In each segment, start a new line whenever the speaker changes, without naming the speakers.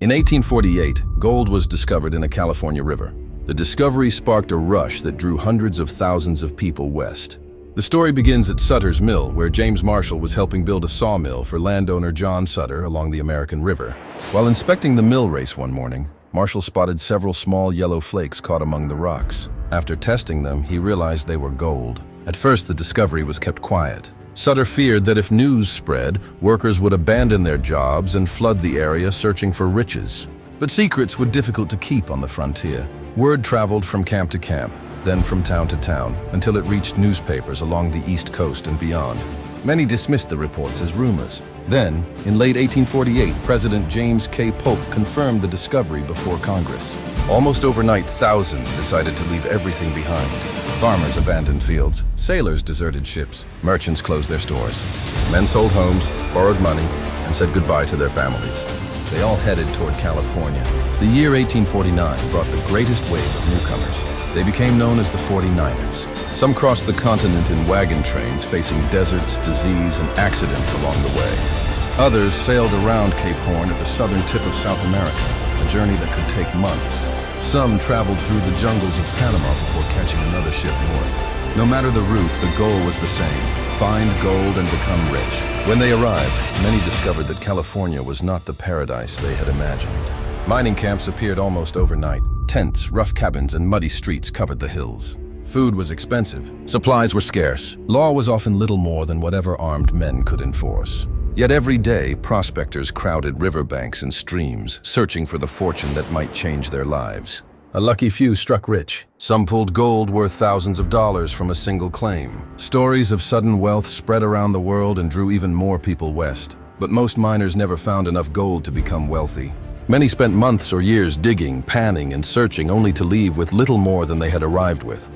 In 1848, gold was discovered in a California river. The discovery sparked a rush that drew hundreds of thousands of people west. The story begins at Sutter's Mill, where James Marshall was helping build a sawmill for landowner John Sutter along the American River. While inspecting the mill race one morning, Marshall spotted several small yellow flakes caught among the rocks. After testing them, he realized they were gold. At first, the discovery was kept quiet. Sutter feared that if news spread, workers would abandon their jobs and flood the area searching for riches. But secrets were difficult to keep on the frontier. Word traveled from camp to camp, then from town to town, until it reached newspapers along the East Coast and beyond. Many dismissed the reports as rumors. Then, in late 1848, President James K. Polk confirmed the discovery before Congress. Almost overnight, thousands decided to leave everything behind. Farmers abandoned fields, sailors deserted ships, merchants closed their stores. Men sold homes, borrowed money, and said goodbye to their families. They all headed toward California. The year 1849 brought the greatest wave of newcomers. They became known as the 49ers. Some crossed the continent in wagon trains, facing deserts, disease, and accidents along the way. Others sailed around Cape Horn at the southern tip of South America, a journey that could take months. Some traveled through the jungles of Panama before catching another ship north. No matter the route, the goal was the same: find gold and become rich. When they arrived, many discovered that California was not the paradise they had imagined. Mining camps appeared almost overnight. Tents, rough cabins, and muddy streets covered the hills. Food was expensive. Supplies were scarce. Law was often little more than whatever armed men could enforce. Yet every day, prospectors crowded riverbanks and streams, searching for the fortune that might change their lives. A lucky few struck rich. Some pulled gold worth thousands of dollars from a single claim. Stories of sudden wealth spread around the world and drew even more people west. But most miners never found enough gold to become wealthy. Many spent months or years digging, panning, and searching, only to leave with little more than they had arrived with.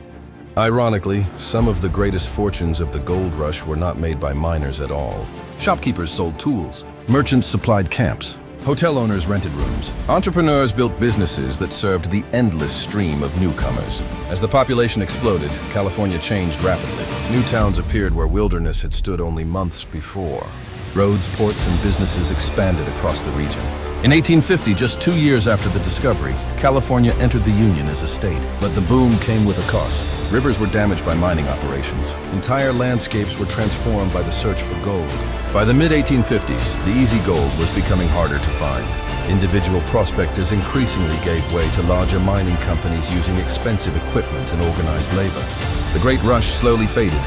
Ironically, some of the greatest fortunes of the gold rush were not made by miners at all. Shopkeepers sold tools. Merchants supplied camps. Hotel owners rented rooms. Entrepreneurs built businesses that served the endless stream of newcomers. As the population exploded, California changed rapidly. New towns appeared where wilderness had stood only months before. Roads, ports, and businesses expanded across the region. In 1850, just 2 years after the discovery, California entered the Union as a state. But the boom came with a cost. Rivers were damaged by mining operations. Entire landscapes were transformed by the search for gold. By the mid-1850s, the easy gold was becoming harder to find. Individual prospectors increasingly gave way to larger mining companies using expensive equipment and organized labor. The Great Rush slowly faded,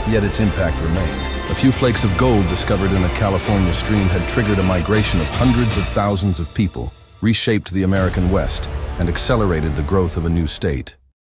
yet its impact remained. A few flakes of gold discovered in a California stream had triggered a migration of hundreds of thousands of people, reshaped the American West, and accelerated the growth of a new state.